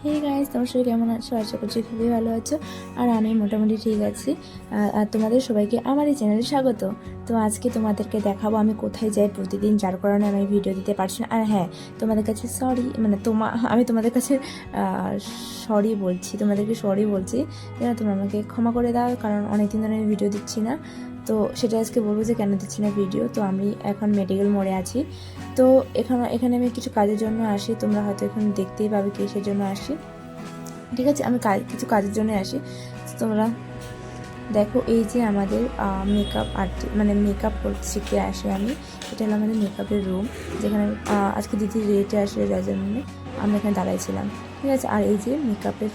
Hey guys, তোমরা সবাই কেমন আছো? আশা করছি খুবই ভালো আছো। আর আমি মোটামুটি ঠিক আছি। আর তোমাদের সবাইকে আমার এই চ্যানেলে স্বাগত। তো আজকে তোমাদেরকে দেখাবো আমি কোথায় যাই প্রতিদিন, যার কারণে আমি ভিডিও দিতে পারছি না। আর হ্যাঁ, তোমাদের কাছে সরি, মানে আমি তোমাদের কাছে সরি বলছি, তোমাদেরকে সরি বলছি, যেন তোমরা আমাকে ক্ষমা করে দাও, কারণ অনেকদিন ধরে আমি ভিডিও দিচ্ছি না। তো সেটা আজকে বলবো যে কেন দিচ্ছি না ভিডিও। তো আমি এখন মেডিকেল মোড়ে আছি। তো এখানে আমি কিছু কাজের জন্য আসি, তোমরা হয়তো এখন দেখতেই পাবে কিসের জন্য আসি। ঠিক আছে, আমি কিছু কাজের জন্য আসি। তোমরা দেখো, এই যে আমাদের মেকআপ মানে মেকআপ শিখতে আসি আমি। এটা হলো আমাদের মেকআপের রুম, যেখানে আজকে দিদি রেটে আসলে যার জন্য আমরা এখানে দাঁড়াইছিলাম। ঠিক আছে, আর এই যে মেকআপের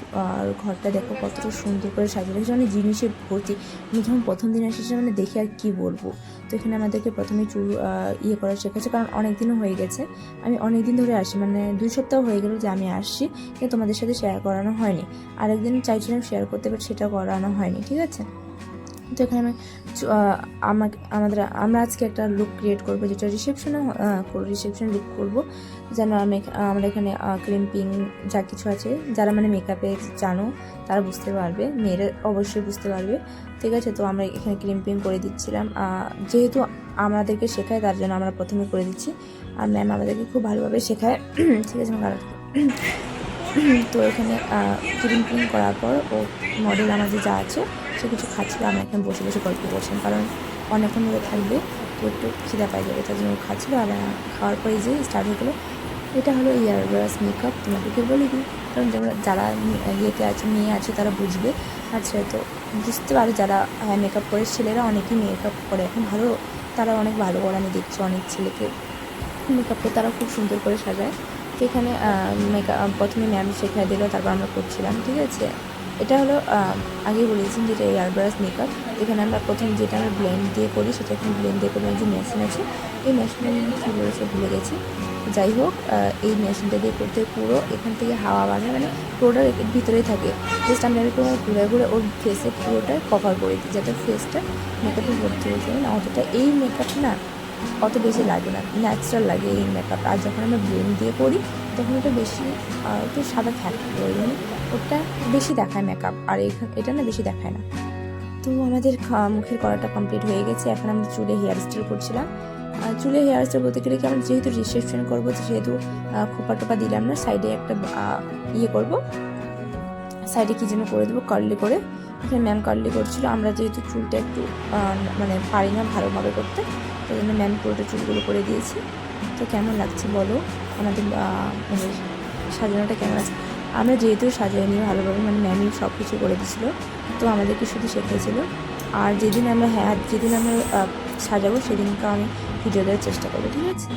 ঘরটা দেখো কতটা সুন্দর করে সাজিয়ে রেখেছে, মানে জিনিসে ভর্তি। আমি যখন প্রথম দিন এসেছি মানে দেখে আর কি বলবো। তো এখানে আমাদেরকে প্রথমে চুল ইয়ে করা শেখাচ্ছে, কারণ অনেক দিনও হয়ে গেছে, আমি অনেক দিন ধরে আসি, মানে 2 সপ্তাহ হয়ে গেল যে আমি আসছি, কিন্তু তোমাদের সাথে শেয়ার করানো হয়নি। আরেকদিন চাইছিলাম শেয়ার করতে, বাট সেটা করানো হয়নি। ঠিক আছে, তো এখানে আমরা আজকে একটা লুক ক্রিয়েট করবো, যেটা রিসেপশন লুক করবো। যেন আমরা এখানে ক্রিম্পিং যা কিছু আছে, যারা মানে মেকআপে জানো তারা বুঝতে পারবে, মেয়েরা অবশ্যই বুঝতে পারবে। ঠিক আছে, তো আমরা এখানে ক্রিম্পিং করে দিচ্ছিলাম, যেহেতু আমাদেরকে শেখায় তার জন্য আমরা প্রথমে করে দিচ্ছি। আর ম্যাম আমাদেরকে খুব ভালোভাবে শেখায়। ঠিক আছে, তো এখানে ক্রিম্পিং করার পর ও মডেল আমাদের যা আছে সে কিছু খাচ্ছিল, আমি এখন বসে বসে গল্প করছিলাম, কারণ অনেকক্ষণ ধরে থাকবে তো একটু খিদা পাই যাবে, তার জন্য খাচ্ছিলো। আর খাওয়ার পরে যে স্টার্ট হয়ে গেলো, এটা হলো ইয়ারব্রাশ মেকআপ। তোমাদেরকে বলে দিই, কারণ যারা ইয়েতে আছে, মেয়ে আছে, তারা বুঝবে। আচ্ছা, তো বুঝতে পারো যারা মেকআপ করে, ছেলেরা অনেকেই মেকআপ করে এখন ভালো, তারা অনেক ভালো করে, আমি দেখছি অনেক ছেলেকে মেকআপ করে তারা খুব সুন্দর করে সাজায়। তো এখানে প্রথমে ম্যাম শেখায় দিল, তারপর আমরা করছিলাম। ঠিক আছে, এটা হলো আগেই বলেছি যেটা এয়ারব্রাশ মেকআপ। এখানে আমরা প্রথম যেটা আমরা ব্লেন্ড দিয়ে করি, সেটা এখানে ব্লেন্ড দিয়ে করি। যে মেশিন আছে, এই মেশিনটা কী বলেছে ভুলে গেছি। যাই হোক, এই মেশিনটা দিয়ে করতে পুরো এখান থেকে হাওয়া বাড়ে, মানে পুরোটা ভিতরেই থাকে। জাস্ট আমরা এরকম ঘুরে ঘুরে ওর ফেসে পুরোটা কভার করে দিই, যাতে ফেসটা মেকআপে ভর্তি হয়ে যায় না। অতটা এই মেকআপ না অত বেশি লাগে না, ন্যাচারাল লাগে এই মেকআপ। আর যখন আমরা ব্লেন্ড দিয়ে করি তখন ওটা বেশি একটু সাদা থাকে, মানে ওটা বেশি দেখায় মেকআপ, আর এটা না বেশি দেখায় না। তো আমাদের মুখের করাটা কমপ্লিট হয়ে গেছে। এখন আমরা চুলে হেয়ার স্টাইল করছিলাম। চুলে হেয়ার স্টাইল বলতে গেলে কি, আমরা যেহেতু রিসেপশন করবো, সেহেতু খোপা টোপা দিলাম না, সাইডে একটা ইয়ে করবো, সাইডে কি যেন করে দেবো কার্লি করে। এখানে ম্যাম কার্লি করছিল, আমরা যেহেতু চুলটা একটু মানে পারি না ভালোভাবে করতে, সেই জন্য ম্যাম পুরোটা চুলগুলো করে দিয়েছি। তো কেমন লাগছে বলো, আমাদের মানে সাজানোটা কেমন আছে? আমরা যেহেতু সাজিয়ে নিয়ে ভালোভাবে, মানে ম্যামই সব কিছু করে দিয়েছিলো, তো আমাদেরকে শুধু শেখাইছিল। আর যেদিন আমরা সাজাবো সেদিনকে আমি ভিডিও দেওয়ার চেষ্টা করবো। ঠিক আছে,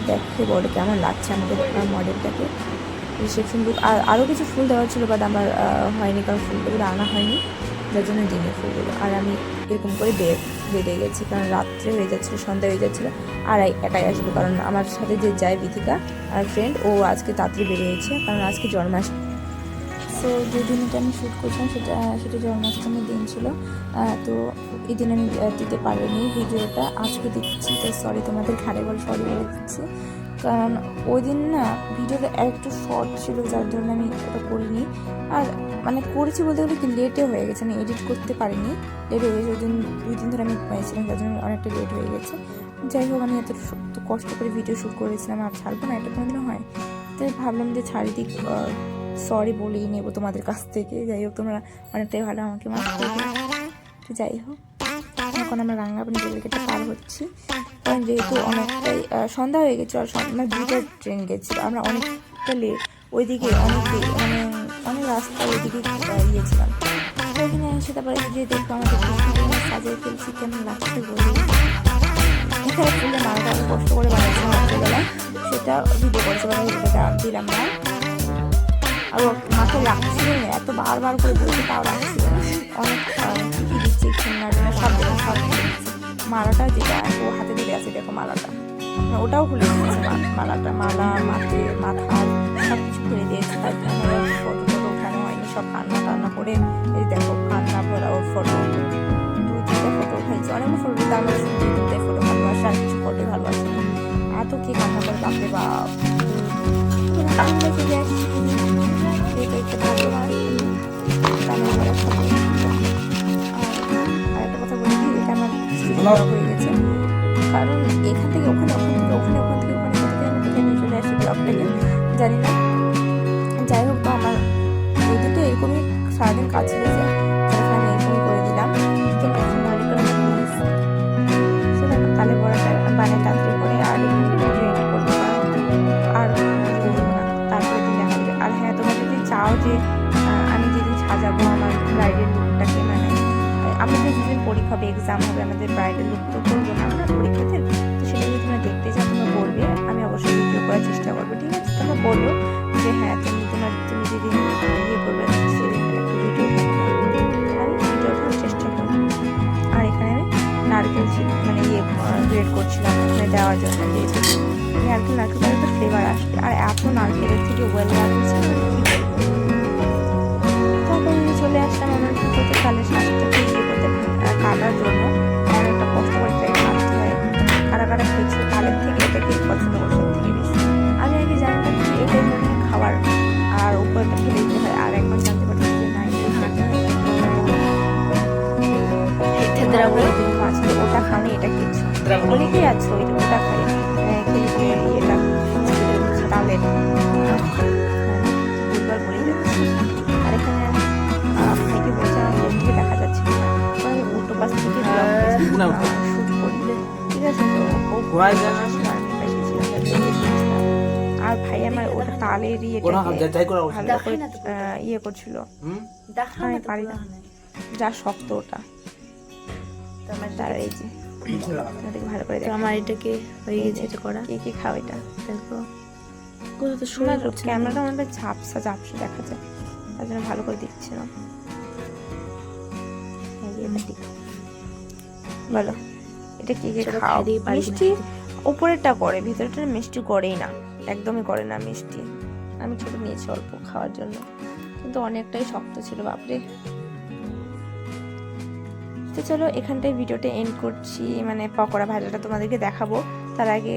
দেখে বলো কেমন লাগছে আমাদের মডেলটাকে। রিসেপশন লুক আর আরও কিছু ফুল দেওয়া ছিল, বাট আমার হয়নি, কারণ ফুলগুলো আনা হয়নি, যার জন্য দিনে ফুলগুলো। আর আমি এরকম করে বেরিয়ে গেছি, কারণ রাত্রে হয়ে যাচ্ছিলো, সন্ধ্যা হয়ে যাচ্ছিলো। আর একাই আসবো, কারণ আমার সাথে যে যায় বিথিকা আর ফ্রেন্ড, ও আজকে তাড়াতাড়ি বেরিয়েছে, কারণ আজকে জন্মাষ্টমী। সো যে দিনটা আমি শ্যুট করছিলাম সেটা জন্মাষ্টমীর দিন ছিল। তো এই দিন আমি দিতে পারিনি ভিডিওটা, আজকে দিচ্ছি। তো সরি, তোমাদের ঘাড়ে বল সরি বলে দিচ্ছি, কারণ ওই দিন না ভিডিওটা একটু শর্ট ছিল, যার জন্য আমি ওটা করিনি। আর মানে করেছি বলতে গেলে কি, লেটে হয়ে গেছে, আমি এডিট করতে পারিনি, লেট হয়ে গেছে। ওই দিন 2 দিন ধরে আমি পাইছিলাম, যার জন্য অনেকটা লেট হয়ে গেছে। যাই হোক, আমি এত কষ্ট করে ভিডিও শ্যুট করেছিলাম, আর ছাড়বো না, এটা কোনোদিনও হয়। তাই ভাবলাম যে ছাড়ি দিক, সরি বলেই নেবো তোমাদের কাছ থেকে। যাই হোক, তোমরা অনেকটাই ভালো আমাকে মাফ করবে। তো যাই হোক, এখন আমরা রাঙ্গাপানি রেলগেটটা পার হচ্ছি, কারণ যেহেতু অনেকটাই সন্ধ্যা হয়ে গেছে, আর আমরা 2টা ট্রেন গেছি, আমরা অনেকটা ওইদিকে মানে অনেক রাস্তা ওইদিকে গিয়েছিলাম। তো এখানে এসে তারপরে যে দেখো আমাদের সাজিয়ে ফেলছি, কেমন লাগছে বলি। এখানে ফুলে মালাটা কষ্ট করে বানিয়েছিলাম রাত্রেবেলা, সেটা ভিডিও করেছে, ভিডিওটা দিলাম না। আর মাথায় রাখছিল না, এত বারবার করে বলছে, তাও রাখছিল না। অনেক কী দিচ্ছি, সব দিচ্ছি। মালাটা যেটা ও হাতে ধরে আছে, দেখো মালাটা, ওটাও খুলে দিয়েছে। মাথার সব কিছু খুলে দিয়েছে। তার জন্য ফটো ওঠানো হয়নি, সব কান্না করে এই দেখো কান্না ভরা ওর ফটো, 2-3টা ফটো উঠাইছে। অনেকগুলো ফটো দিতে, আমরা 2-3টাই ফটো ভালোবাসে, আর কিছু ফটোই ভালোবাসে। এত কে কান্না করে, বাপরে বাপ। যেহেতু একটা ভালো মাছ আর একটা কথা বলি কি, এটা আমার হয়ে গেছে, কারণ এখান থেকে ওখানে, ওখান থেকে ওখানে, ওখান থেকে ওখানে কোথায় আমি কোথায় নিয়ে চলে আসি ব্লগটাকে জানি না। যাই হোক, তো আমার যদি তো এরকমই সারাদিন কাজ ছেড়েছে, আমি এরকমই করে দিলাম। তোমরা কিছু মনে করো না প্লিজ। সেটা তালে বড়াটা বানিয়ে তাড়াতাড়ি করে আর ভিডিও এডিট করতে পারো, আর বলবো না, তারপরে দিন দেখা যাবে। আর হ্যাঁ, তোমরা যদি চাও যে আমি যেদিন সাজাবো আমার ব্রাইডাল লুকটাকে, মানে আমাদের যেদিন পরীক্ষা হবে, এক্সাম হবে, আমাদের ব্রাইডাল লুক তো করবো না আমরা পরীক্ষাতে, তো সেটা যদি তোমরা দেখতে চাও তোমরা বলবে, আমি অবশ্যই ভিডিও করার চেষ্টা করবো, ঠিক আছে? তোমরা বলো যে হ্যাঁ তুমি যেদিন ইয়ে করবে সেদিন একটা ভিডিও আমি ভিডিও ওঠার চেষ্টা করবো। আর এখানে আমি নারকেল মানে ইয়ে গ্রেড করছিলাম এখানে দেওয়ার জন্য, যেহেতু নারকেল একটা ফ্লেভার আসবে। আর এত নারকেলের থেকে ওয়েল নারকেল ছিল তারপরে চলে আসলাম আমার করতে তালের শাঁসটাকে ইয়ে করতে কাটার জন্য। অনেকটা কষ্ট করে ট্রাই কাটতে হয়। কারা কারা খেয়েছে তালের থেকে এটাকে পছন্দ করে সব থেকে বেশি। আমি আগে জানতাম যে এটাই মনে হয় খাবার আর উপরটা ফেলে দিতে হয়, আর এখন জানতে পারছি যে না, ওটা খাওনি, এটা খেয়েছো, অনেকেই আছো ওটা খাই এটা তালের দুবার বলেই যাচ্ছি। আর এখানে ভাইকে বলছে আমার ফোন থেকে দেখা যাচ্ছে উল্টো পাশ থেকে শুট করি, ঠিক আছে? তো আর ভাই আমার ওটা তালের ইয়ে করছিল, আমি পারি না, যা শক্ত ওটা। তার এই যে ভালো করে দেখো, আমার এটাকে হয়ে গেছে, এটা করা। কে কে খাও এটা দেখো, কোথাও তো শোনা, ক্যামেরাটা আমাদের ঝাপসা ঝাপসা দেখা যায়, তার জন্য ভালো করে দিচ্ছি না। বলো এটা কি কে খাও? মিষ্টি উপরেরটা করে, ভিতরেরটা মিষ্টি করেই না, একদমই করে না মিষ্টি। আমি ছোট নিয়েছি অল্প খাওয়ার জন্য, কিন্তু অনেকটাই শক্ত ছিল, বাপরে। তো চলো এখানটায় ভিডিওটা এন্ড করছি, মানে পকোড়া ভাজাটা তোমাদেরকে দেখাবো। তার আগে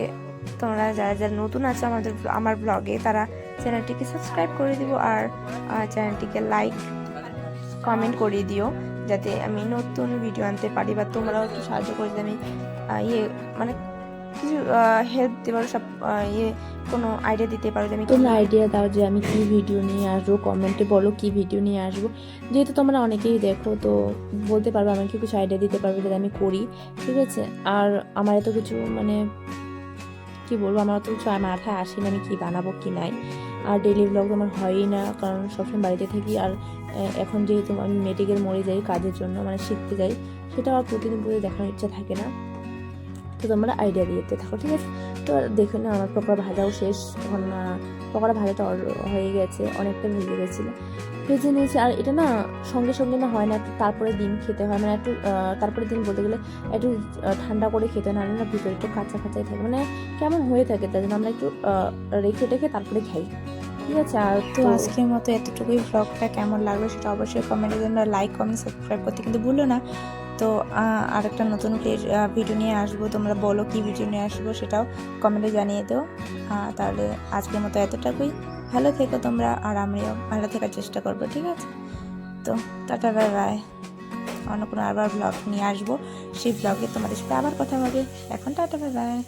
তোমরা যারা যারা নতুন আছো আমার ব্লগে, তারা চ্যানেলটিকে সাবস্ক্রাইব করে দিও, আর চ্যানেলটিকে লাইক কমেন্ট করে দিও, যাতে আমি নতুন ভিডিও আনতে পারি, বা তোমরাও একটু সাহায্য করে দিতে আমি মানে কিছু হেল্প দিতে পারো, সব কোনো আইডিয়া দিতে পারো যে আমি, তোমরা আইডিয়া দাও যে আমি কি ভিডিও নিয়ে আসবো, কমেন্টে বলো কি ভিডিও নিয়ে আসবো। যেহেতু তোমরা অনেকেই দেখো, তো বলতে পারবে, আমাকে কিছু আইডিয়া দিতে পারবে যেটা আমি করি, ঠিক আছে? আর আমার এত কিছু মানে কি বলবো, আমার অত কিছু মাথায় আসে না আমি কি বানাবো কি নাই। আর ডেইলি ব্লগ আমার হয়ই না, কারণ সবসময় বাড়িতে থাকি। আর এখন যেহেতু আমি মেডিকেল মোড়ে যাই কাজের জন্য, মানে শিখতে যাই, সেটা আমার প্রতিদিন দেখানোর ইচ্ছা থাকে না। তো তোমরা আইডিয়া দিতে থাকো, ঠিক আছে? তো দেখে না আমার পকোড়া ভাজাও শেষ, এখন পকোড়া ভাজাটা হয়ে গেছে, অনেকটা ভেজে গেছিলো, ভেজে নিয়েছি। আর এটা না সঙ্গে সঙ্গে না হয় না, একটু তারপরে দিন খেতে হয়, মানে একটু তারপরে দিন বলতে গেলে একটু ঠান্ডা করে খেতে হয়, না ভিতরে একটু কাঁচা কাঁচাই থাকে, মানে কেমন হয়ে থাকে, তাই জন্য আমরা একটু রেখে তারপরে খাই, ঠিক আছে? আর তো আজকের মতো এতটুকুই। ব্লগটা কেমন লাগলো সেটা অবশ্যই কমেন্টের জন্য লাইক কমেন্ট সাবস্ক্রাইব করতে কিন্তু ভুলো না। তো আর একটা নতুন ভিডিও নিয়ে আসবো, তোমরা বলো কি ভিডিও নিয়ে আসবো সেটাও কমেন্টে জানিয়ে দাও। তাহলে আজকের মতো এতটুকুই। ভালো থেকো তোমরা, আর আমিও ভালো থাকার চেষ্টা করবো, ঠিক আছে? তো টাটা বাই বাই। অন্য কোনো আবার ব্লগ নিয়ে আসবো, সেই ব্লগে তোমাদের সাথে আবার কথা হবে। এখন টাটা বাই বাই।